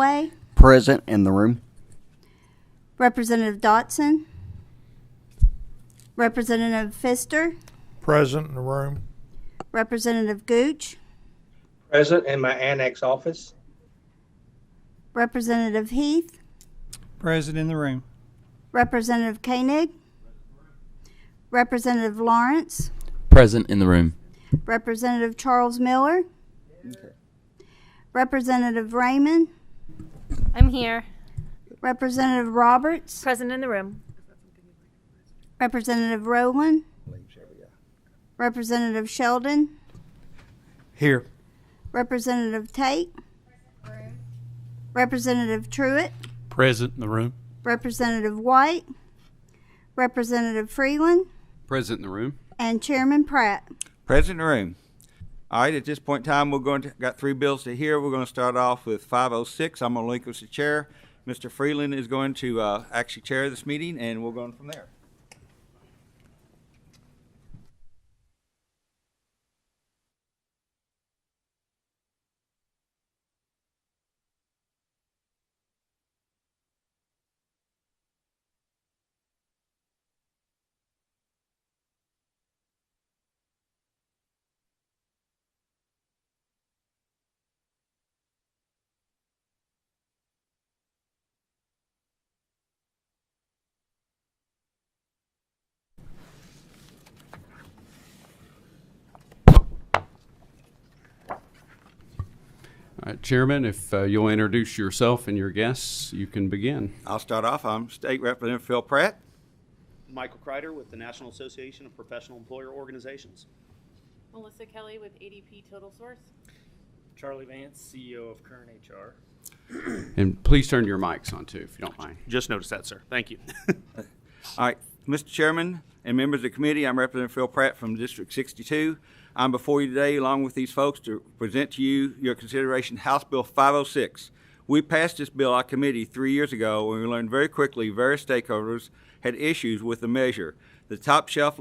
Galloway, Present in the room. Representative Dotson, Representative Pfister, Present in the room. Representative Gooch, Present in my annex office. Representative Heath, Present in the room. Representative Koenig, Representative Lawrence, Present in the room. Representative Charles Miller, Representative Raymond, I'm here. Representative Roberts, Present in the room. Representative Rowland, Representative Sheldon, Here. Representative Tate, Representative Truitt, Present in the room. Representative White, Representative Freeland, Present in the room. and Chairman Pratt. Present in the room. All right, at this point in time, got three bills to hear. We're going to start off with 506. I'm going to relinquish the chair. Mr. Freeland is going to actually chair this meeting, and we're going from there. All right, Chairman, if you'll introduce yourself and your guests, you can begin. I'll start off. I'm State Representative Phil Pratt. Michael Kreider with the National Association of Professional Employer Organizations. Melissa Kelly with ADP Total Source. Charlie Vance, CEO of Current HR. And please turn your mics on, too, if you don't mind. Just noticed that, sir. Thank you. All right, Mr. Chairman and members of the committee, I'm Representative Phil Pratt from District 62. I'm before you today, along with these folks, to present to you your consideration House Bill 506. We passed this bill our committee 3 years ago, and we learned very quickly various stakeholders had issues with the measure. The top shelf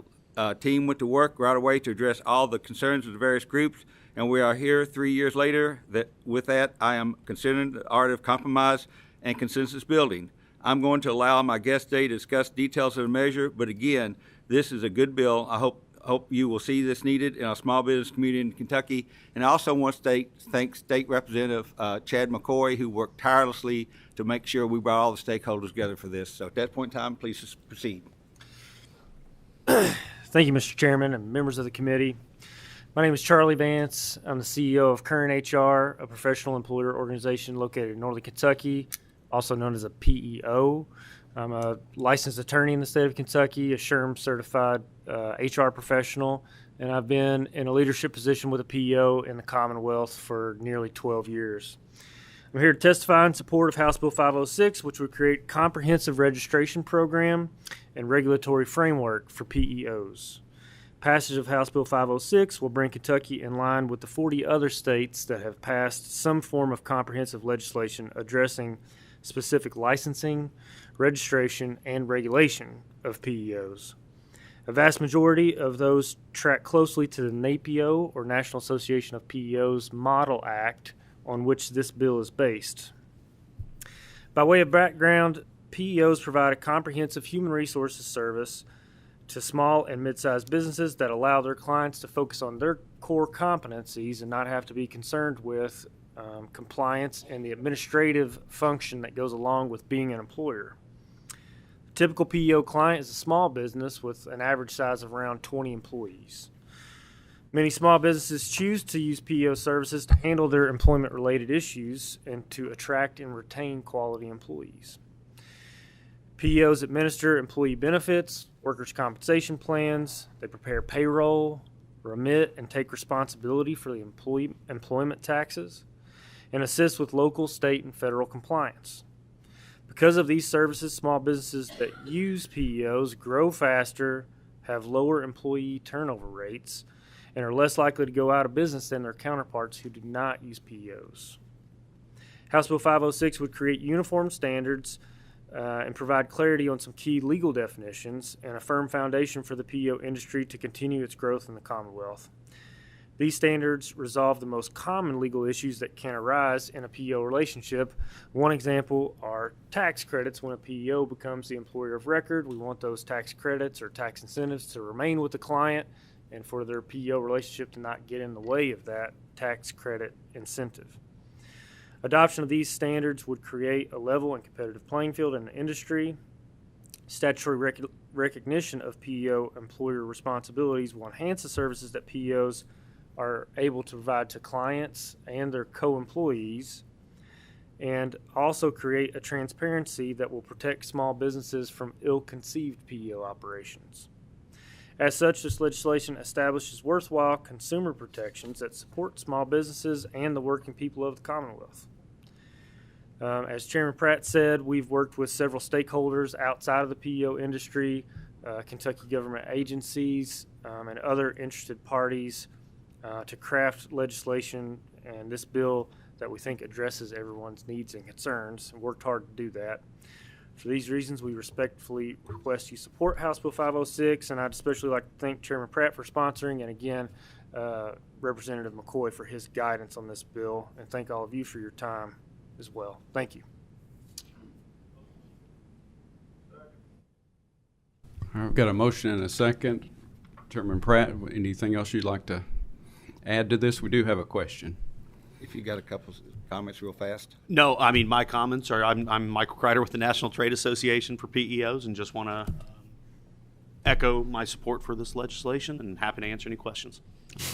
team went to work right away to address all the concerns of the various groups, and we are here 3 years later. With that, I am considering the art of compromise and consensus building. I'm going to allow my guest today to discuss details of the measure, but again, this is a good bill. I hope you will see this needed in our small business community in Kentucky. And I also want to thank State Representative Chad McCoy, who worked tirelessly to make sure we brought all the stakeholders together for this. So at that point in time, please proceed. Thank you, Mr. Chairman and members of the committee. My name is Charlie Vance. I'm the CEO of Current HR, a professional employer organization located in Northern Kentucky, also known as a PEO. I'm a licensed attorney in the state of Kentucky, a SHRM certified HR professional, and I've been in a leadership position with a PEO in the Commonwealth for nearly 12 years. I'm here to testify in support of House Bill 506, which would create a comprehensive registration program and regulatory framework for PEOs. Passage of House Bill 506 will bring Kentucky in line with the 40 other states that have passed some form of comprehensive legislation addressing specific licensing, registration, and regulation of PEOs. A vast majority of those track closely to the NAPEO, or National Association of PEOs, Model Act, on which this bill is based. By way of background, PEOs provide a comprehensive human resources service to small and mid-sized businesses that allow their clients to focus on their core competencies and not have to be concerned with compliance and the administrative function that goes along with being an employer. The typical PEO client is a small business with an average size of around 20 employees. Many small businesses choose to use PEO services to handle their employment-related issues and to attract and retain quality employees. PEOs administer employee benefits, workers' compensation plans, they prepare payroll, remit and take responsibility for the employment taxes, and assist with local, state, and federal compliance. Because of these services, small businesses that use PEOs grow faster, have lower employee turnover rates, and are less likely to go out of business than their counterparts who do not use PEOs. House Bill 506 would create uniform standards and provide clarity on some key legal definitions and a firm foundation for the PEO industry to continue its growth in the Commonwealth. These standards resolve the most common legal issues that can arise in a PEO relationship. One example are tax credits. When a PEO becomes the employer of record, we want those tax credits or tax incentives to remain with the client and for their PEO relationship to not get in the way of that tax credit incentive. Adoption of these standards would create a level and competitive playing field in the industry. Statutory recognition of PEO employer responsibilities will enhance the services that PEOs are able to provide to clients and their co-employees, and also create a transparency that will protect small businesses from ill-conceived PEO operations. As such, this legislation establishes worthwhile consumer protections that support small businesses and the working people of the Commonwealth. As Chairman Pratt said, we've worked with several stakeholders outside of the PEO industry, Kentucky government agencies, and other interested parties to craft legislation and this bill that we think addresses everyone's needs and concerns, and worked hard to do that. For these reasons, we respectfully request you support House Bill 506, and I'd especially like to thank Chairman Pratt for sponsoring, and again, Representative McCoy for his guidance on this bill, and thank all of you for your time as well. Thank you. All right, we've got a motion and a second. Chairman Pratt, anything else you'd like to add to this? We do have a question. If you got a couple comments real fast. No, I mean, my comments are, I'm Michael Kreider with the National Trade Association for PEOs, and just want to echo my support for this legislation and happy to answer any questions.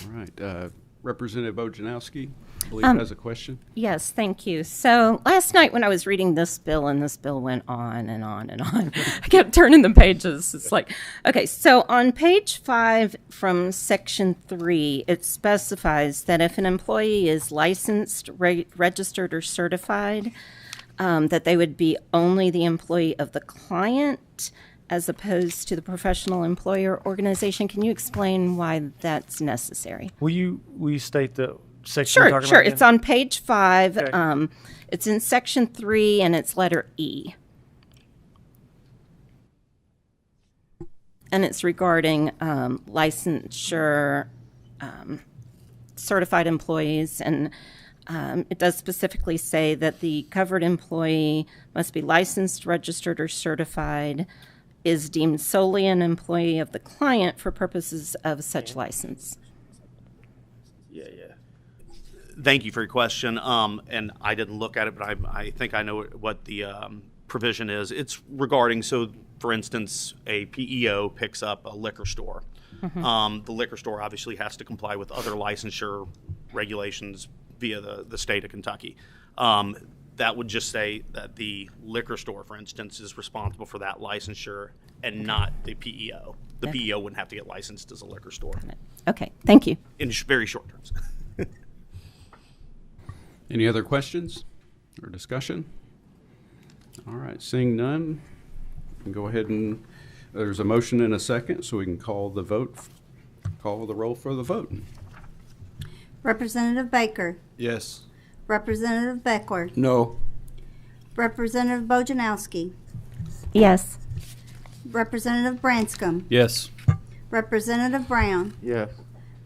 All right. Representative Ojanowski, I believe, has a question. Yes, thank you. So last night when I was reading this bill, and this bill went on and on and on, I kept turning the pages. It's like, okay, so on page 5 from section 3, it specifies that if an employee is licensed, registered, or certified, that they would be only the employee of the client as opposed to the professional employer organization. Can you explain why that's necessary? Will you state the section you're Sure, talking sure. about? It's on page 5. Okay. It's in section 3, and it's letter E. And it's regarding licensure, certified employees, and it does specifically say that the covered employee must be licensed, registered, or certified, is deemed solely an employee of the client for purposes of such license. Yeah. Thank you for your question. And I didn't look at it, but I think I know what the provision is. It's regarding, so for instance, a PEO picks up a liquor store. The liquor store obviously has to comply with other licensure regulations via the state of Kentucky. That would just say that the liquor store, for instance, is responsible for that licensure and not the PEO. The PEO wouldn't have to get licensed as a liquor store Okay, thank you. in very short terms. Any other questions or discussion? All right, seeing none, we can go ahead and, there's a motion and a second, so we can call the roll for the vote. Representative Baker, Yes. Representative Beckler, No. Representative Bojanowski, Yes. Representative Branscombe, Yes. Representative Brown, Yes.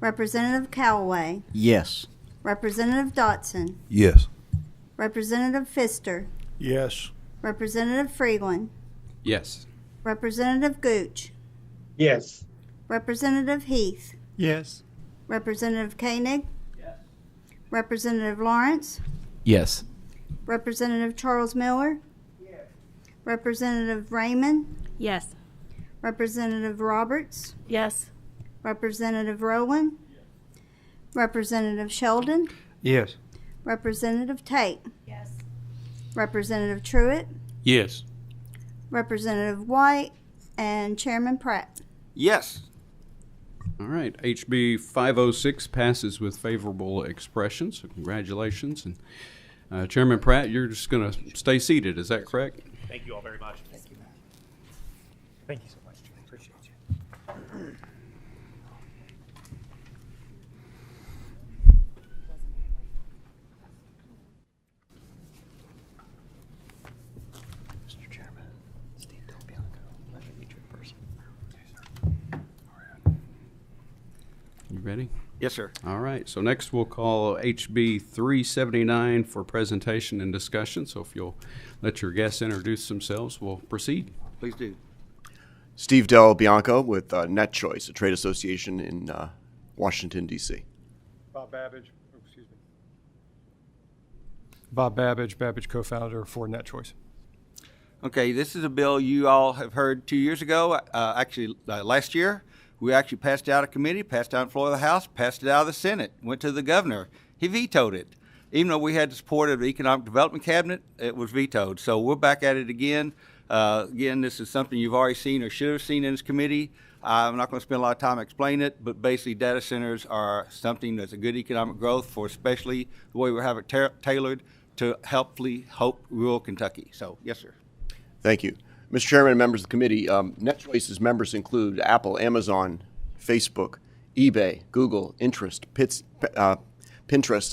Representative Callaway, Yes. Representative Dotson, Yes. Representative Pfister, Yes. Representative Freeland, Yes. Representative Gooch, Yes. Representative Heath, Yes. Representative Koenig, Representative Lawrence, Yes. Representative Charles Miller, Representative Raymond, Yes. Representative Roberts, Yes. Representative Rowland, Representative Sheldon, Yes. Representative Tate, Yes. Representative Truitt, Yes. Representative White, and Chairman Pratt. Yes. All right, HB 506 passes with favorable expression, so congratulations. And Chairman Pratt, you're just going to stay seated, is that correct? Thank you all very much. Thank you so much. Appreciate you. Mr. Chairman, Steve Delbianco, pleasure to meet you in person. You ready? Yes, sir. All right, so next we'll call HB 379 for presentation and discussion. So if you'll let your guests introduce themselves, we'll proceed. Please do. Steve Del Bianco with NetChoice, a trade association in Washington, D.C. Bob Babbage, Bob Babbage, co-founder for NetChoice. Okay, this is a bill you all have heard 2 years ago. Last year, we actually passed it out of committee, passed it out on the floor of the House, passed it out of the Senate, went to the governor. He vetoed it. Even though we had the support of the Economic Development Cabinet, it was vetoed. So we're back at it again. Again, this is something you've already seen or should have seen in this committee. I'm not going to spend a lot of time explaining it, but basically data centers are something that's a good economic growth for especially the way we have it tailored to help rural Kentucky. So, yes, sir. Thank you. Mr. Chairman and members of the committee, NetChoice's members include Apple, Amazon, Facebook, eBay, Google, Pinterest,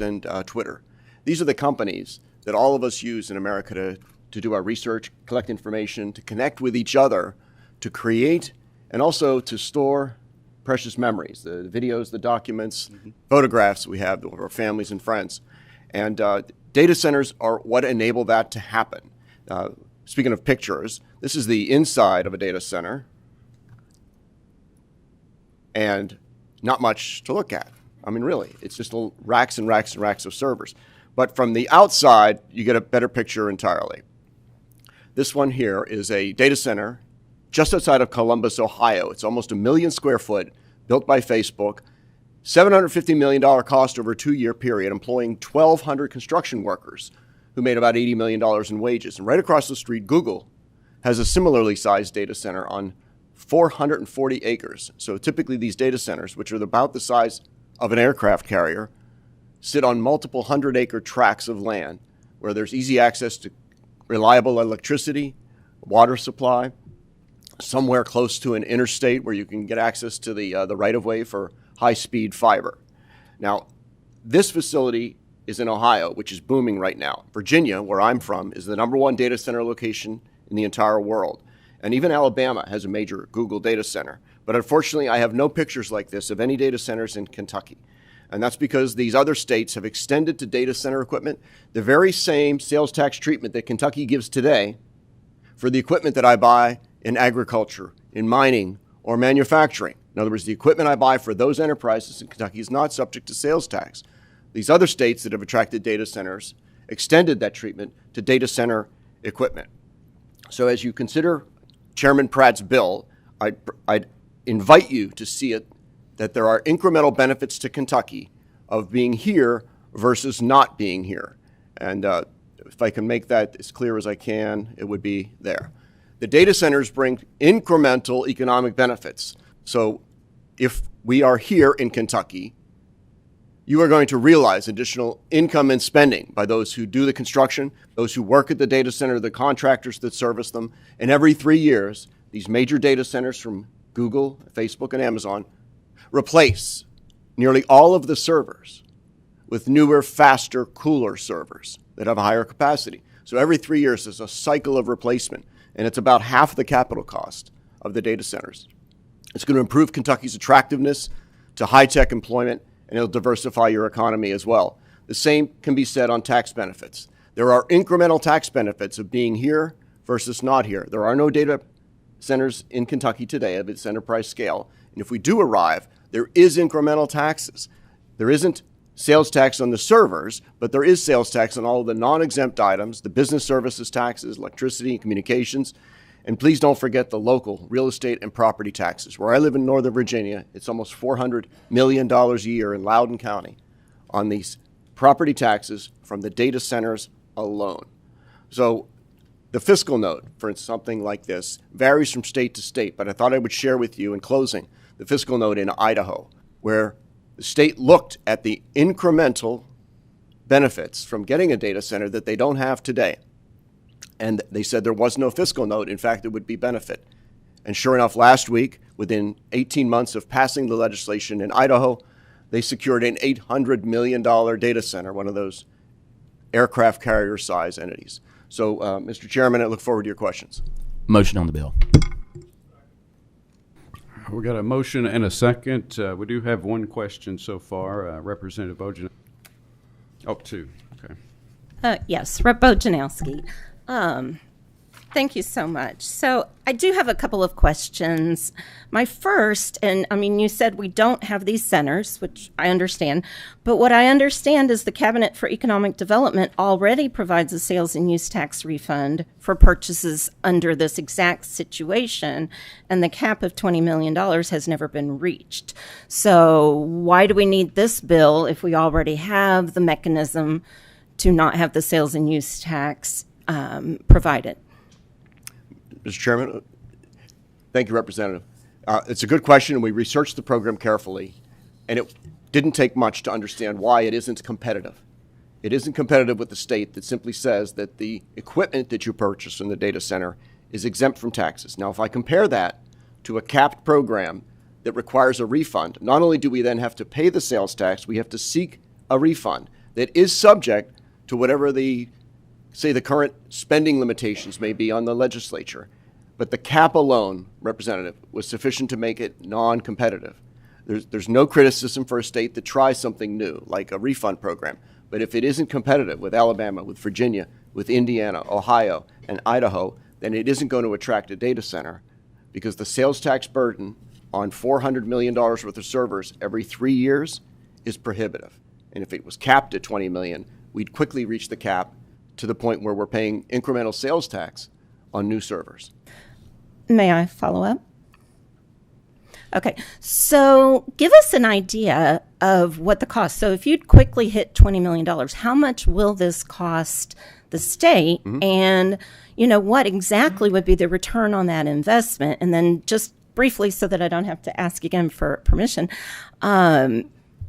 and Twitter. These are the companies that all of us use in America to do our research, collect information, to connect with each other, to create, and also to store precious memories, the videos, the documents, photographs we have of our families and friends. And data centers are what enable that to happen. Speaking of pictures, this is the inside of a data center, and not much to look at. I mean, really, it's just racks and racks and racks of servers. But from the outside, you get a better picture entirely. This one here is a data center just outside of Columbus, Ohio. It's almost 1 million square foot, built by Facebook, $750 million cost over a 2-year period, employing 1,200 construction workers who made about $80 million in wages. And right across the street, Google has a similarly sized data center on 440 acres. So typically these data centers, which are about the size of an aircraft carrier, sit on multiple 100-acre tracts of land where there's easy access to reliable electricity, water supply, somewhere close to an interstate where you can get access to the right-of-way for high-speed fiber. Now, this facility is in Ohio, which is booming right now. Virginia, where I'm from, is the #1 data center location in the entire world. And even Alabama has a major Google data center. But unfortunately, I have no pictures like this of any data centers in Kentucky. And that's because these other states have extended to data center equipment the very same sales tax treatment that Kentucky gives today for the equipment that I buy in agriculture, in mining, or manufacturing. In other words, the equipment I buy for those enterprises in Kentucky is not subject to sales tax. These other states that have attracted data centers extended that treatment to data center equipment. So as you consider Chairman Pratt's bill, I'd invite you to see it that there are incremental benefits to Kentucky of being here versus not being here. And if I can make that as clear as I can, it would be there. The data centers bring incremental economic benefits. So if we are here in Kentucky, you are going to realize additional income and spending by those who do the construction, those who work at the data center, the contractors that service them. And every 3 years, these major data centers from Google, Facebook, and Amazon replace nearly all of the servers with newer, faster, cooler servers that have a higher capacity. So every 3 years, there's a cycle of replacement, and it's about half the capital cost of the data centers. It's going to improve Kentucky's attractiveness to high-tech employment, and it'll diversify your economy as well. The same can be said on tax benefits. There are incremental tax benefits of being here versus not here. There are no data centers in Kentucky today of its enterprise scale. And if we do arrive, there is incremental taxes. There isn't sales tax on the servers, but there is sales tax on all of the non-exempt items, the business services taxes, electricity and communications. And please don't forget the local real estate and property taxes. Where I live in Northern Virginia, it's almost $400 million a year in Loudoun County on these property taxes from the data centers alone. So the fiscal note for something like this varies from state to state, but I thought I would share with you in closing the fiscal note in Idaho, where the state looked at the incremental benefits from getting a data center that they don't have today. And they said there was no fiscal note. In fact, it would be benefit. And sure enough, last week, within 18 months of passing the legislation in Idaho, they secured an $800 million data center, one of those aircraft carrier size entities. So, Mr. Chairman, I look forward to your questions. Motion on the bill. All We got a motion and a second. We do have one question so far. Representative Bojan. Oh, two. Okay. Yes, Rep. Bojanowski. Thank you so much. So I do have a couple of questions. My first, and I mean, you said we don't have these centers, which I understand, but what I understand is the Cabinet for Economic Development already provides a sales and use tax refund for purchases under this exact situation, and the cap of $20 million has never been reached. So why do we need this bill if we already have the mechanism to not have the sales and use tax provided? Mr. Chairman, thank you, Representative. It's a good question, and we researched the program carefully, and it didn't take much to understand why it isn't competitive. It isn't competitive with the state that simply says that the equipment that you purchase in the data center is exempt from taxes. Now, if I compare that to a capped program that requires a refund, not only do we then have to pay the sales tax, we have to seek a refund that is subject to whatever the current spending limitations may be on the legislature. But the cap alone, Representative, was sufficient to make it non-competitive. There's no criticism for a state that tries something new, like a refund program. But if it isn't competitive with Alabama, with Virginia, with Indiana, Ohio, and Idaho, then it isn't going to attract a data center, because the sales tax burden on $400 million worth of servers every 3 years is prohibitive. And if it was capped at $20 million, we'd quickly reach the cap to the point where we're paying incremental sales tax on new servers. May I follow up? Okay, so give us an idea of what the cost. So if you'd quickly hit $20 million, how much will this cost the state? Mm-hmm. And, you know, what exactly would be the return on that investment? And then just briefly, so that I don't have to ask again for permission,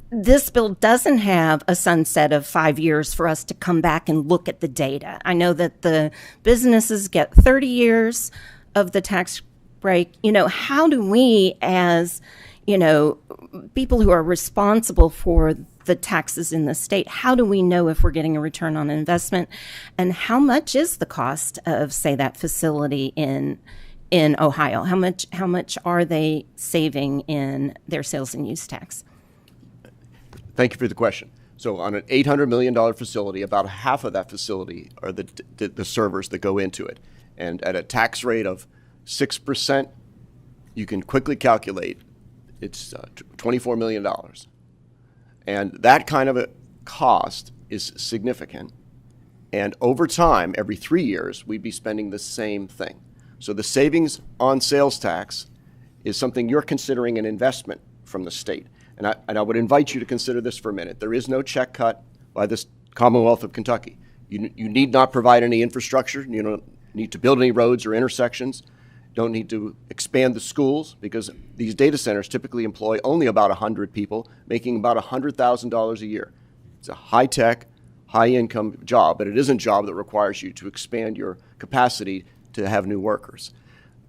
this bill doesn't have a sunset of 5 years for us to come back and look at the data. I know that the businesses get 30 years of the tax break. You know, how do we, as, you know, people who are responsible for the taxes in the state, how do we know if we're getting a return on investment? And how much is the cost of, say, that facility in Ohio? How much are they saving in their sales and use tax? Thank you for the question. So on an $800 million facility, about half of that facility are the servers that go into it. And at a tax rate of 6%, you can quickly calculate it's $24 million. And that kind of a cost is significant. And over time, every 3 years, we'd be spending the same thing. So the savings on sales tax is something you're considering an investment from the state. And I would invite you to consider this for a minute. There is no check cut by the Commonwealth of Kentucky. You need not provide any infrastructure. You don't need to build any roads or intersections. Don't need to expand the schools, because these data centers typically employ only about 100 people, making about $100,000 a year. It's a high-tech, high-income job, but it isn't a job that requires you to expand your capacity to have new workers.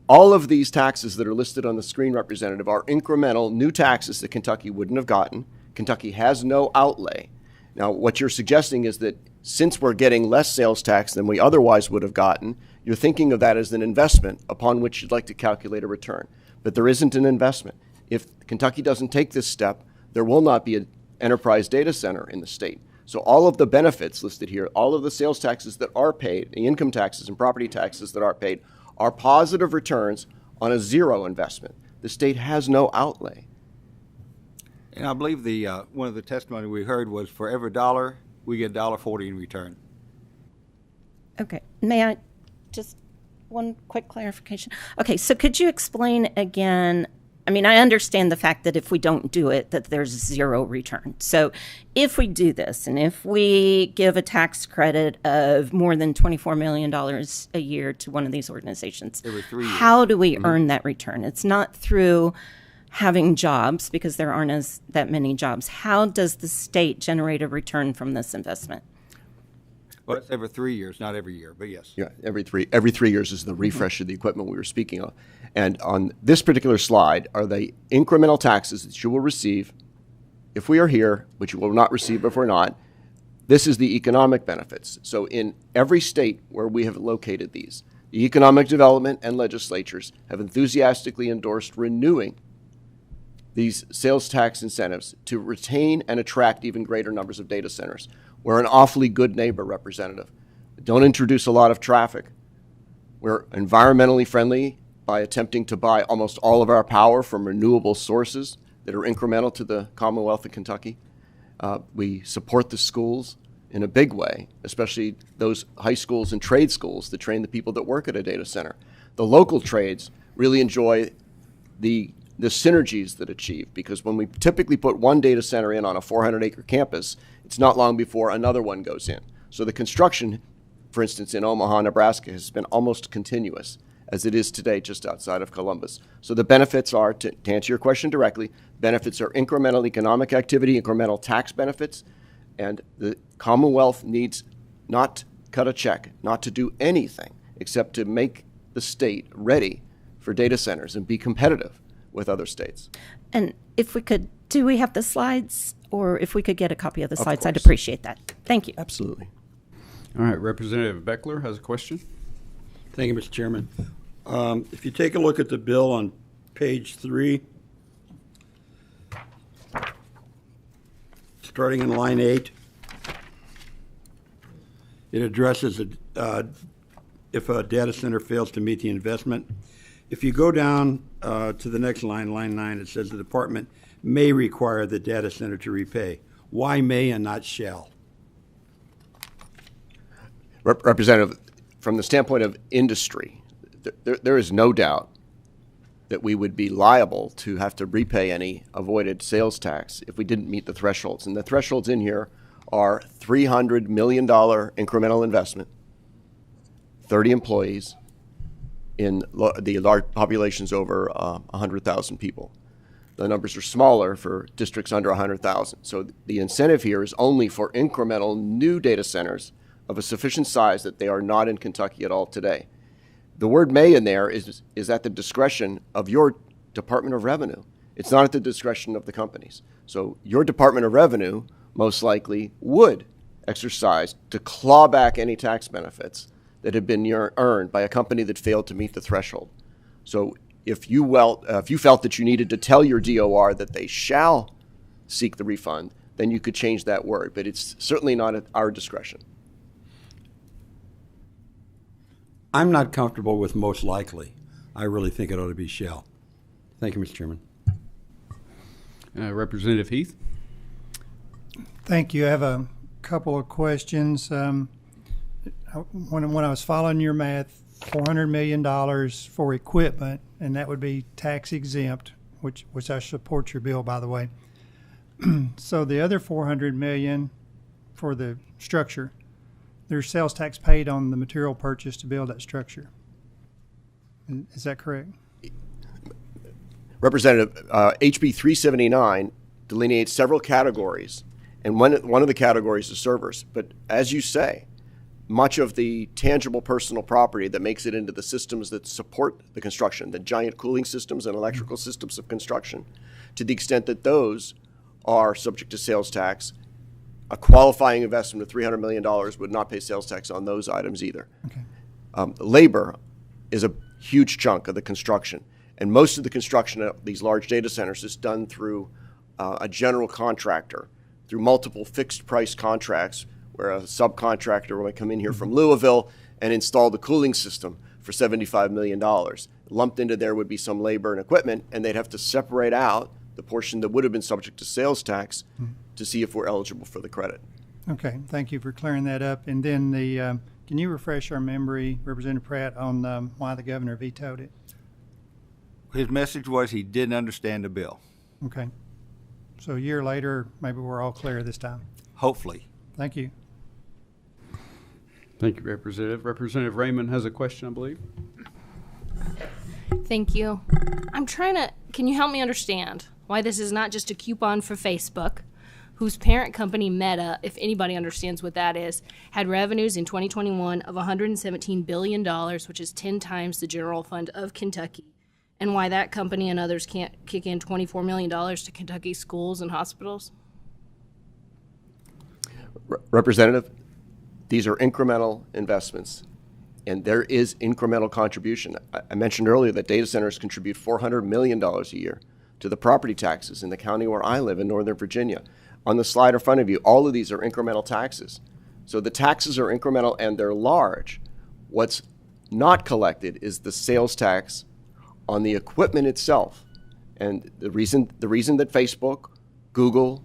All of these taxes that are listed on the screen, Representative, are incremental new taxes that Kentucky wouldn't have gotten. Kentucky has no outlay. Now, what you're suggesting is that since we're getting less sales tax than we otherwise would have gotten, you're thinking of that as an investment upon which you'd like to calculate a return. But there isn't an investment. If Kentucky doesn't take this step, there will not be an enterprise data center in the state. So all of the benefits listed here, all of the sales taxes that are paid, the income taxes and property taxes that are paid, are positive returns on a zero investment. The state has no outlay. And I believe the one of the testimony we heard was for every dollar, we get $1.40 in return. Okay. May I just one quick clarification? Okay, so could you explain again? I mean, I understand the fact that if we don't do it, that there's zero return. So if we do this, and if we give a tax credit of more than $24 million a year to one of these organizations, every 3 years, how do we earn that return? It's not through having jobs, because there aren't that many jobs. How does the state generate a return from this investment? Well, it's every 3 years, not every year, but yes. Yeah, every three years is the refresh of the equipment we were speaking of. And on this particular slide are the incremental taxes that you will receive if we are here, which you will not receive if we're not. This is the economic benefits. So in every state where we have located these, the economic development and legislatures have enthusiastically endorsed renewing these sales tax incentives to retain and attract even greater numbers of data centers. We're an awfully good neighbor, Representative. We don't introduce a lot of traffic. We're environmentally friendly by attempting to buy almost all of our power from renewable sources that are incremental to the Commonwealth of Kentucky. We support the schools in a big way, especially those high schools and trade schools that train the people that work at a data center. The local trades really enjoy the synergies that achieve, because when we typically put one data center in on a 400-acre campus, it's not long before another one goes in. So the construction, for instance, in Omaha, Nebraska, has been almost continuous, as it is today just outside of Columbus. So the benefits are, to answer your question directly, benefits are incremental economic activity, incremental tax benefits, and the Commonwealth needs not cut a check, not to do anything except to make the state ready for data centers and be competitive with other states. And if we could, do we have the slides? Or if we could get a copy of the slides, I'd course. appreciate that. Thank you. Absolutely. All right, Representative Beckler has a question. Thank you, Mr. Chairman. If you take a look at the bill on page 3, starting in line 8, it addresses if a data center fails to meet the investment. If you go down to the next line, line 9, it says the department may require the data center to repay. Why may and not shall? Representative, from the standpoint of industry, there is no doubt that we would be liable to have to repay any avoided sales tax if we didn't meet the thresholds. And the thresholds in here are $300 million incremental investment, 30 employees in the large populations over 100,000 people. The numbers are smaller for districts under 100,000. So the incentive here is only for incremental new data centers of a sufficient size that they are not in Kentucky at all today. The word may in there is at the discretion of your Department of Revenue. It's not at the discretion of the companies. So your Department of Revenue most likely would exercise to claw back any tax benefits that have been earned by a company that failed to meet the threshold. So if you felt that you needed to tell your DOR that they shall seek the refund, then you could change that word, but it's certainly not at our discretion. I'm not comfortable with most likely. I really think it ought to be shall. Thank you, Mr. Chairman. Representative Heath. Thank you. I have a couple of questions. When I was following your math, $400 million for equipment, and that would be tax exempt, which I support your bill, by the way. So the other $400 million for the structure, there's sales tax paid on the material purchase to build that structure. Is that correct? Representative, HB 379 delineates several categories, and one of the categories is servers. But as you say, much of the tangible personal property that makes it into the systems that support the construction, the giant cooling systems and electrical systems of construction, to the extent that those are subject to sales tax, a qualifying investment of $300 million would not pay sales tax on those items either. Okay. Labor is a huge chunk of the construction, and most of the construction of these large data centers is done through a general contractor, through multiple fixed price contracts, where a subcontractor will come in here from Louisville and install the cooling system for $75 million. Lumped into there would be some labor and equipment, and they'd have to separate out the portion that would have been subject to sales tax to see if we're eligible for the credit. Okay, thank you for clearing that up. And then can you refresh our memory, Representative Pratt, on why the governor vetoed it? His message was he didn't understand the bill. Okay. So a year later, maybe we're all clear this time. Hopefully. Thank you. Thank you, Representative. Representative Raymond has a question, I believe. Thank you. Can you help me understand why this is not just a coupon for Facebook, whose parent company Meta, if anybody understands what that is, had revenues in 2021 of $117 billion, which is 10 times the general fund of Kentucky, and why that company and others can't kick in $24 million to Kentucky schools and hospitals? Representative, these are incremental investments, and there is incremental contribution. I mentioned earlier that data centers contribute $400 million a year to the property taxes in the county where I live in Northern Virginia. On the slide in front of you, all of these are incremental taxes. So the taxes are incremental and they're large. What's not collected is the sales tax on the equipment itself. And the reason that Facebook, Google,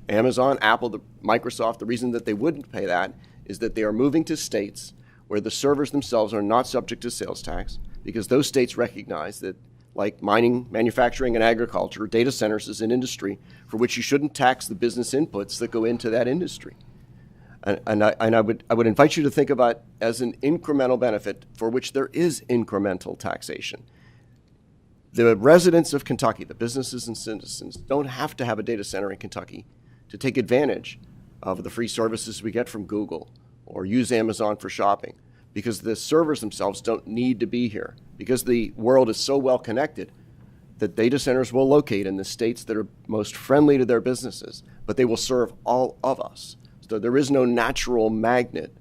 Amazon, Apple, Microsoft, the reason that they wouldn't pay that is that they are moving to states where the servers themselves are not subject to sales tax, because those states recognize that, like mining, manufacturing, and agriculture, data centers is an industry for which you shouldn't tax the business inputs that go into that industry. And I would invite you to think about as an incremental benefit for which there is incremental taxation. The residents of Kentucky, the businesses and citizens, don't have to have a data center in Kentucky to take advantage of the free services we get from Google or use Amazon for shopping, because the servers themselves don't need to be here. Because the world is so well connected, that data centers will locate in the states that are most friendly to their businesses, but they will serve all of us. So there is no natural magnet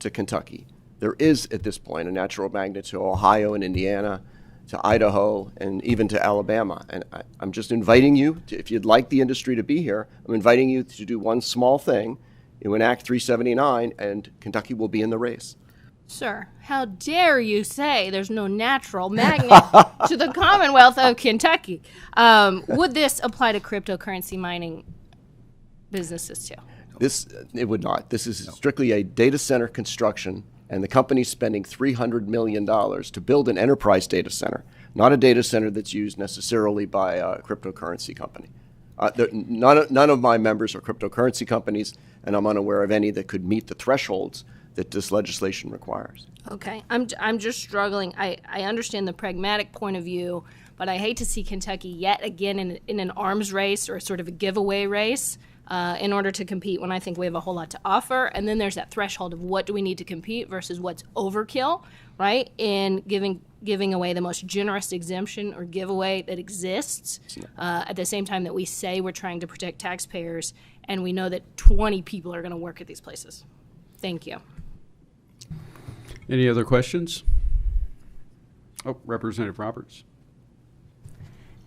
to Kentucky. There is, at this point, a natural magnet to Ohio and Indiana, to Idaho, and even to Alabama. And I'm just inviting you, if you'd like the industry to be here, I'm inviting you to do one small thing. You enact 379, and Kentucky will be in the race. Sir, how dare you say there's no natural magnet to the Commonwealth of Kentucky? Would this apply to cryptocurrency mining businesses too? It would not. This is strictly a data center construction, and the company's spending $300 million to build an enterprise data center, not a data center that's used necessarily by a cryptocurrency company. None of my members are cryptocurrency companies, and I'm unaware of any that could meet the thresholds that this legislation requires. Okay, I'm just struggling. I understand the pragmatic point of view, but I hate to see Kentucky yet again in an arms race or sort of a giveaway race in order to compete when I think we have a whole lot to offer. And then there's that threshold of what do we need to compete versus what's overkill, right? In giving away the most generous exemption or giveaway that exists at the same time that we say we're trying to protect taxpayers, and we know that 20 people are going to work at these places. Thank you. Any other questions? Oh, Representative Roberts.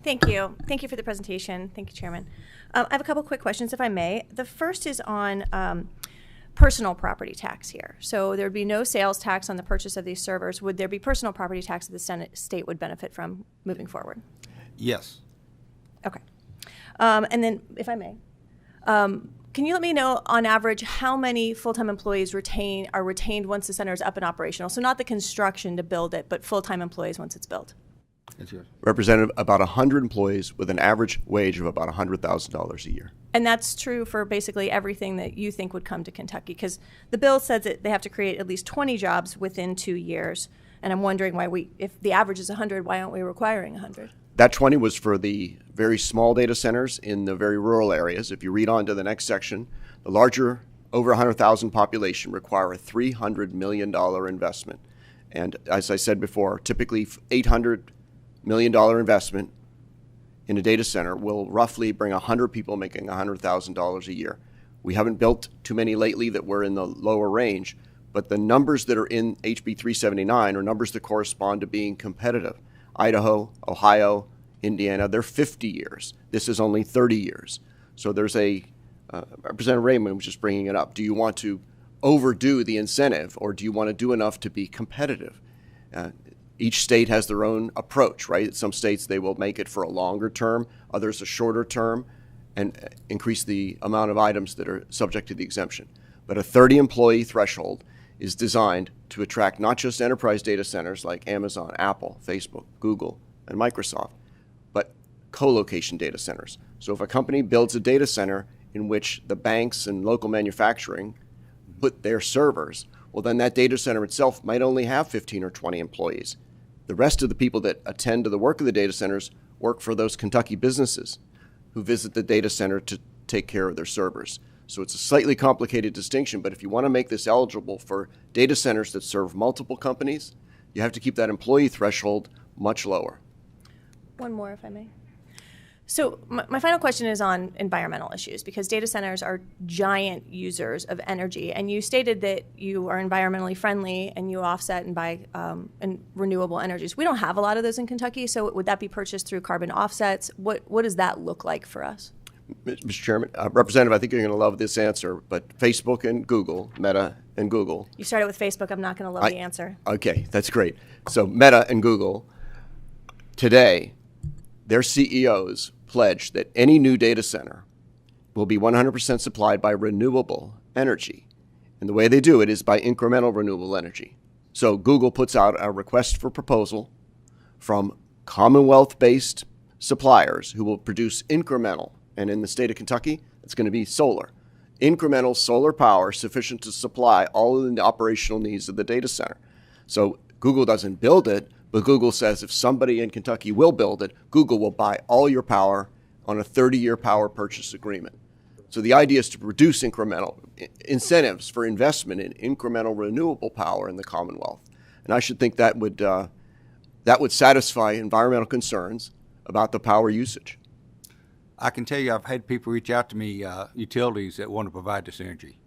Thank you. Thank you for the presentation. Thank you, Chairman. I have a couple quick questions, if I may. The first is on personal property tax here. So there would be no sales tax on the purchase of these servers. Would there be personal property tax that the state would benefit from moving forward? Yes. Okay. And then, if I may, can you let me know, on average, how many full-time employees are retained once the center is up and operational? So not the construction to build it, but full-time employees once it's built. Representative, about 100 employees with an average wage of about $100,000 a year. And that's true for basically everything that you think would come to Kentucky, because the bill says that they have to create at least 20 jobs within 2 years. And I'm wondering why if the average is 100, why aren't we requiring 100? That 20 was for the very small data centers in the very rural areas. If you read on to the next section, the larger, over 100,000 population require a $300 million investment. And as I said before, typically $800 million investment in a data center will roughly bring 100 people making $100,000 a year. We haven't built too many lately that were in the lower range, but the numbers that are in HB 379 are numbers that correspond to being competitive. Idaho, Ohio, Indiana, they're 50 years. This is only 30 years. So there's Representative Raymond was just bringing it up. Do you want to overdo the incentive, or do you want to do enough to be competitive? Each state has their own approach, right? Some states, they will make it for a longer term, others a shorter term, and increase the amount of items that are subject to the exemption. But a 30-employee threshold is designed to attract not just enterprise data centers like Amazon, Apple, Facebook, Google, and Microsoft, but co-location data centers. So if a company builds a data center in which the banks and local manufacturing put their servers, well, then that data center itself might only have 15 or 20 employees. The rest of the people that attend to the work of the data centers work for those Kentucky businesses who visit the data center to take care of their servers. So it's a slightly complicated distinction, but if you want to make this eligible for data centers that serve multiple companies, you have to keep that employee threshold much lower. One more, if I may. So my final question is on environmental issues, because data centers are giant users of energy, and you stated that you are environmentally friendly and you offset and buy and renewable energies. We don't have a lot of those in Kentucky, so would that be purchased through carbon offsets? What does that look like for us? Mr. Chairman, Representative, I think you're going to love this answer, but Facebook and Google, Meta and Google. You started with Facebook. I'm not going to love the answer. Okay, that's great. So Meta and Google, today, their CEOs pledge that any new data center will be 100% supplied by renewable energy. And the way they do it is by incremental renewable energy. So Google puts out a request for proposal from Commonwealth-based suppliers who will produce incremental, and in the state of Kentucky, it's going to be solar. Incremental solar power sufficient to supply all of the operational needs of the data center. So Google doesn't build it, but Google says if somebody in Kentucky will build it, Google will buy all your power on a 30-year power purchase agreement. So the idea is to produce incremental incentives for investment in incremental renewable power in the Commonwealth. And I should think that would satisfy environmental concerns about the power usage. I can tell you I've had people reach out to me, utilities that want to provide this energy.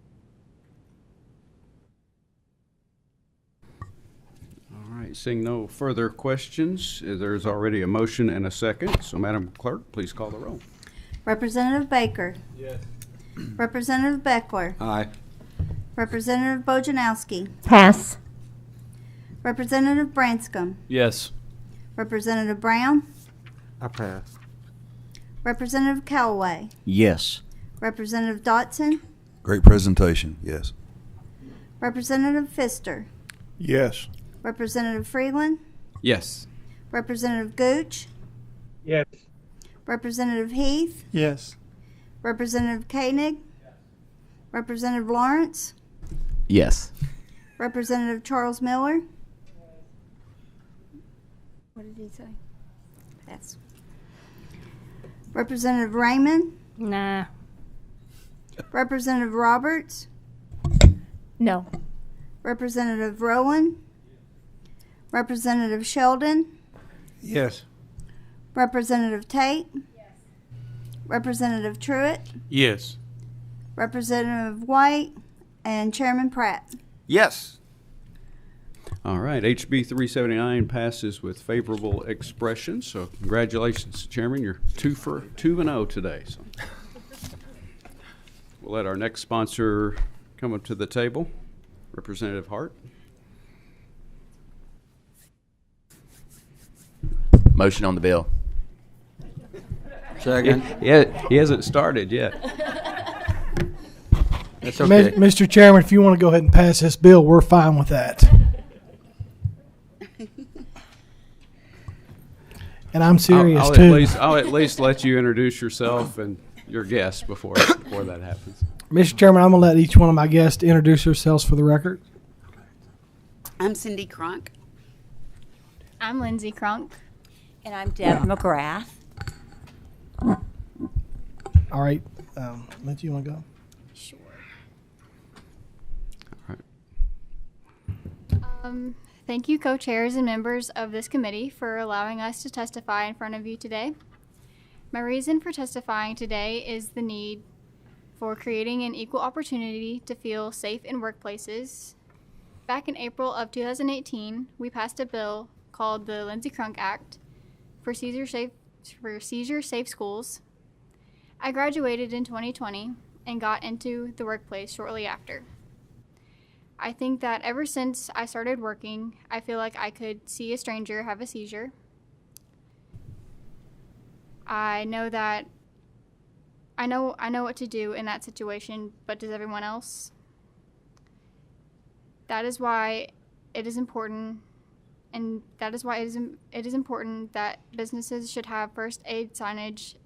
All right, seeing no further questions, there's already a motion and a second. So Madam Clerk, please call the roll. Representative Baker. Yes. Representative Beckler. Aye. Representative Bojanowski. Pass. Representative Branscombe. Yes. Representative Brown. I pass. Representative Callaway. Yes. Representative Dotson. Great presentation, yes. Representative Pfister. Yes. Representative Freeland. Yes. Representative Gooch. Yes. Representative Heath. Yes. Representative Koenig. Representative Lawrence. Yes. Representative Charles Miller. What did he say? Pass. Representative Raymond. Nah. Representative Roberts. No. Representative Rowan. Representative Sheldon. Yes. Representative Tate. Representative Truitt. Yes. Representative White. And Chairman Pratt. Yes. All right, HB 379 passes with favorable expression. So congratulations, Chairman. You're 2-0 today. So we'll let our next sponsor come up to the table. Representative Hart. Motion on the bill. Second. Yeah, he hasn't started yet. That's okay. Mr. Chairman, if you want to go ahead and pass this bill, we're fine with that. And I'm serious too. I'll at least let you introduce yourself and your guests before that happens. Mr. Chairman, I'm going to let each one of my guests introduce themselves for the record. I'm Cindy Crunk. I'm Lindsay Crunk. And I'm Deb McGrath. All right. Lindsay, you want to go? Sure. All right. Thank you, co-chairs and members of this committee, for allowing us to testify in front of you today. My reason for testifying today is the need for creating an equal opportunity to feel safe in workplaces. Back in April of 2018, we passed a bill called the Lindsay Crunk Act for seizure safe schools. I graduated in 2020 and got into the workplace shortly after. I think that ever since I started working, I feel like I could see a stranger have a seizure. I know what to do in that situation, but does everyone else? That is why it is important, and that is why it is important that businesses should have first aid signage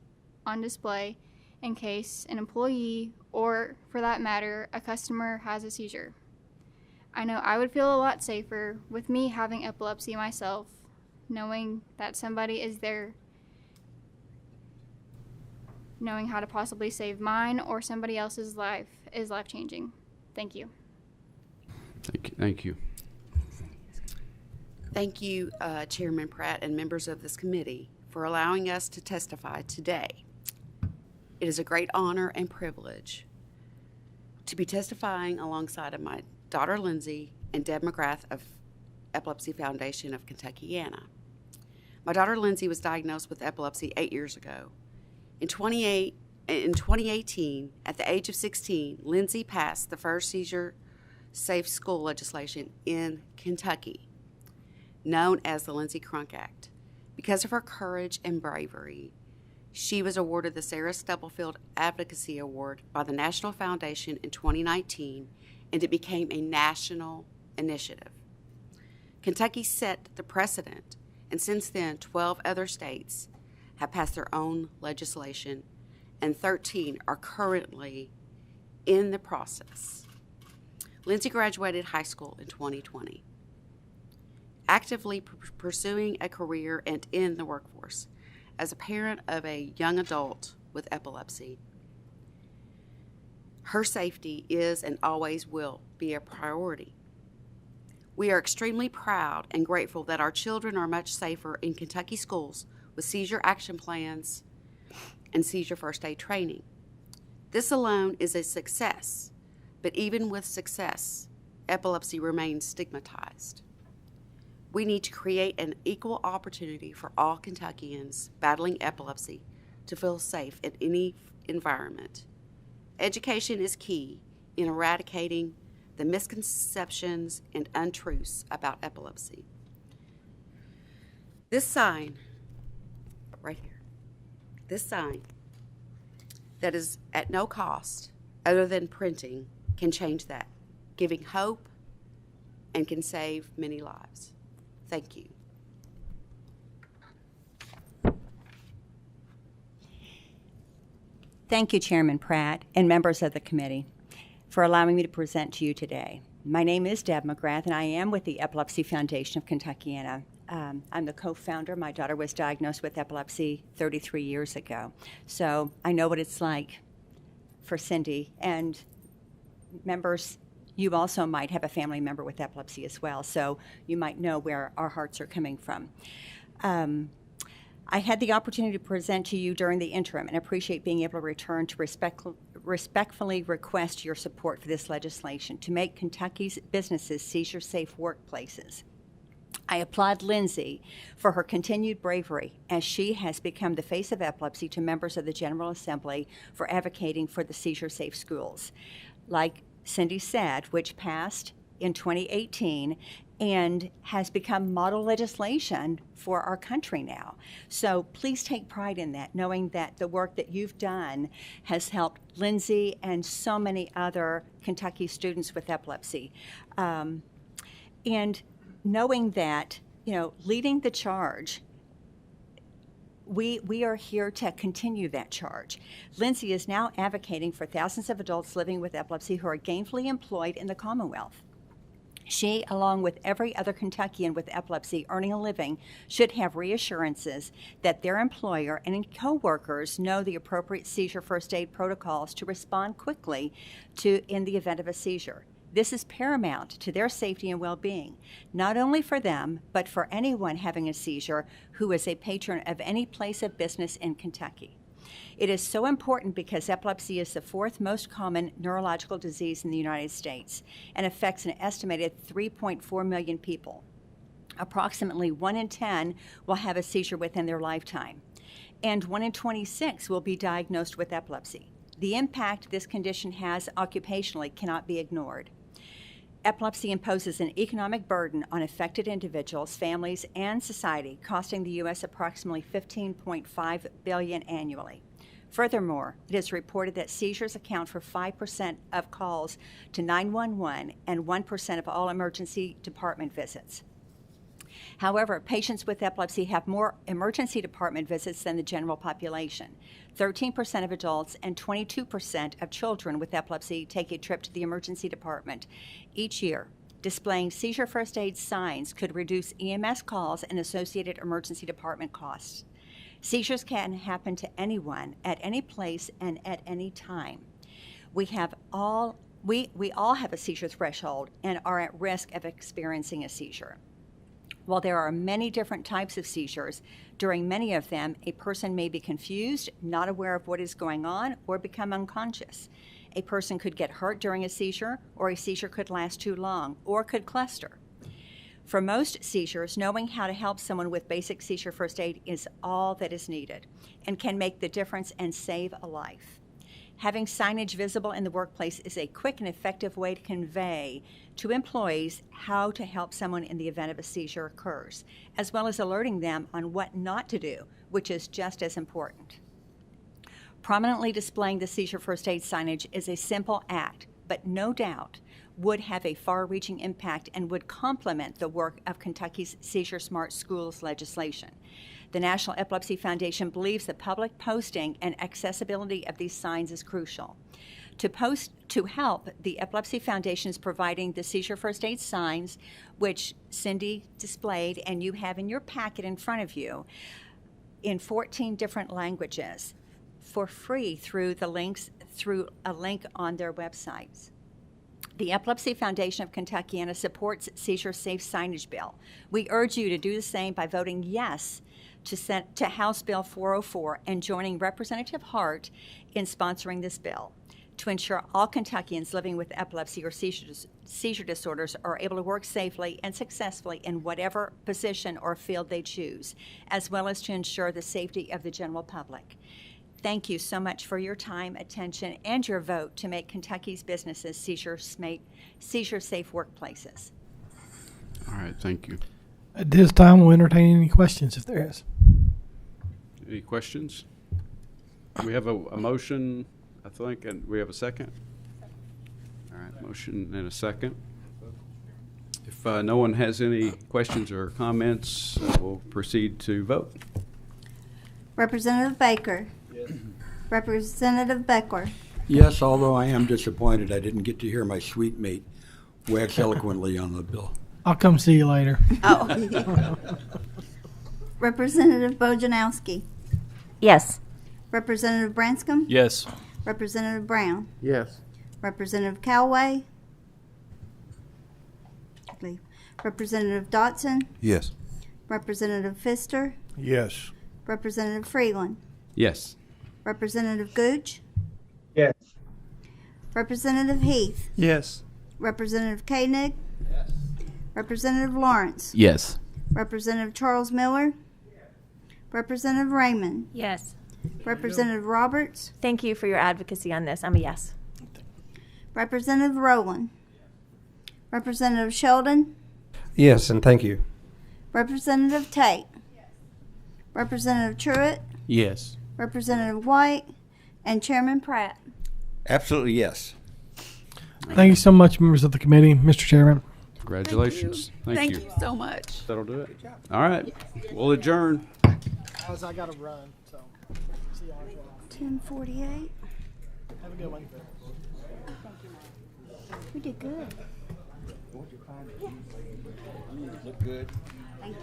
on display in case an employee, or for that matter, a customer has a seizure. I know I would feel a lot safer with me having epilepsy myself, knowing that somebody is there, knowing how to possibly save mine or somebody else's life is life-changing. Thank you. Thank you. Thank you, Chairman Pratt and members of this committee for allowing us to testify today. It is a great honor and privilege to be testifying alongside of my daughter Lindsay and Deb McGrath of Epilepsy Foundation of Kentuckiana. My daughter Lindsay was diagnosed with epilepsy 8 years ago. In 2018, at the age of 16, Lindsay passed the first seizure-safe school legislation in Kentucky, known as the Lindsay Crunk Act. Because of her courage and bravery, she was awarded the Sarah Stubblefield Advocacy Award by the National Foundation in 2019, and it became a national initiative. Kentucky set the precedent, and since then, 12 other states have passed their own legislation, and 13 are currently in the process. Lindsay graduated high school in 2020, actively pursuing a career and in the workforce. As a parent of a young adult with epilepsy, her safety is and always will be a priority. We are extremely proud and grateful that our children are much safer in Kentucky schools with seizure action plans and seizure first aid training. This alone is a success, but even with success, epilepsy remains stigmatized. We need to create an equal opportunity for all Kentuckians battling epilepsy to feel safe in any environment. Education is key in eradicating the misconceptions and untruths about epilepsy. This sign, right here, this sign that is at no cost other than printing can change that, giving hope and can save many lives. Thank you. Thank you, Chairman Pratt and members of the committee, for allowing me to present to you today. My name is Deb McGrath, and I am with the Epilepsy Foundation of Kentuckiana. I'm the co-founder. My daughter was diagnosed with epilepsy 33 years ago, so I know what it's like for Cindy. And members, you also might have a family member with epilepsy as well, so you might know where our hearts are coming from. I had the opportunity to present to you during the interim and appreciate being able to return to respectfully request your support for this legislation to make Kentucky's businesses seizure-safe workplaces. I applaud Lindsay for her continued bravery as she has become the face of epilepsy to members of the General Assembly for advocating for the seizure-safe schools. Like Cindy said, which passed in 2018 and has become model legislation for our country now. So please take pride in that, knowing that the work that you've done has helped Lindsay and so many other Kentucky students with epilepsy. And knowing that, leading the charge, we are here to continue that charge. Lindsay is now advocating for thousands of adults living with epilepsy who are gainfully employed in the Commonwealth. She, along with every other Kentuckian with epilepsy earning a living, should have reassurances that their employer and co-workers know the appropriate seizure first aid protocols to respond quickly in the event of a seizure. This is paramount to their safety and well-being, not only for them, but for anyone having a seizure who is a patron of any place of business in Kentucky. It is so important because epilepsy is the fourth most common neurological disease in the United States and affects an estimated 3.4 million people. Approximately 1 in 10 will have a seizure within their lifetime, and 1 in 26 will be diagnosed with epilepsy. The impact this condition has occupationally cannot be ignored. Epilepsy imposes an economic burden on affected individuals, families, and society, costing the U.S. approximately $15.5 billion annually. Furthermore, it is reported that seizures account for 5% of calls to 911 and 1% of all emergency department visits. However, patients with epilepsy have more emergency department visits than the general population. 13% of adults and 22% of children with epilepsy take a trip to the emergency department each year. Displaying seizure first aid signs could reduce EMS calls and associated emergency department costs. Seizures can happen to anyone, at any place, and at any time. We all have a seizure threshold and are at risk of experiencing a seizure. While there are many different types of seizures, during many of them, a person may be confused, not aware of what is going on, or become unconscious. A person could get hurt during a seizure, or a seizure could last too long, or could cluster. For most seizures, knowing how to help someone with basic seizure first aid is all that is needed and can make the difference and save a life. Having signage visible in the workplace is a quick and effective way to convey to employees how to help someone in the event of a seizure occurs, as well as alerting them on what not to do, which is just as important. Prominently displaying the seizure first aid signage is a simple act, but no doubt would have a far-reaching impact and would complement the work of Kentucky's Seizure Smart Schools legislation. The National Epilepsy Foundation believes the public posting and accessibility of these signs is crucial. To help, the Epilepsy Foundation is providing the seizure first aid signs, which Cindy displayed and you have in your packet in front of you, in 14 different languages for free through a link on their websites. The Epilepsy Foundation of Kentuckiana supports Seizure Safe signage bill. We urge you to do the same by voting yes to House Bill 404 and joining Representative Hart in sponsoring this bill to ensure all Kentuckians living with epilepsy or seizure disorders are able to work safely and successfully in whatever position or field they choose, as well as to ensure the safety of the general public. Thank you so much for your time, attention, and your vote to make Kentucky's businesses seizure-safe workplaces. All right, thank you. At this time, we'll entertain any questions if there is. Any questions? We have a motion, I think, and we have a second. All right, motion and a second. If no one has any questions or comments, we'll proceed to vote. Representative Baker. Yes. Representative Beckler. Yes, although I am disappointed I didn't get to hear my sweet mate wax eloquently on the bill. I'll come see you later. Oh. Representative Bojanowski. Yes. Representative Branscombe. Yes. Representative Brown. Yes. Representative Callaway. Representative Dotson. Yes. Representative Pfister. Yes. Representative Freeland. Yes. Representative Gooch. Yes. Representative Heath. Yes. Representative Koenig. Yes. Representative Lawrence. Yes. Representative Charles Miller. Representative Raymond. Yes. Representative Roberts. Thank you for your advocacy on this. I'm a yes. Representative Rowland. Representative Sheldon. Yes, and thank you. Representative Tate. Representative Truitt. Yes. Representative White. And Chairman Pratt. Absolutely yes. Thank you so much, members of the committee, Mr. Chairman. Congratulations. Thank you. Thank you so much. That'll do it. All right. We'll adjourn. I got to run, so see y'all. 10:48. Have a good one. We did good. Look good.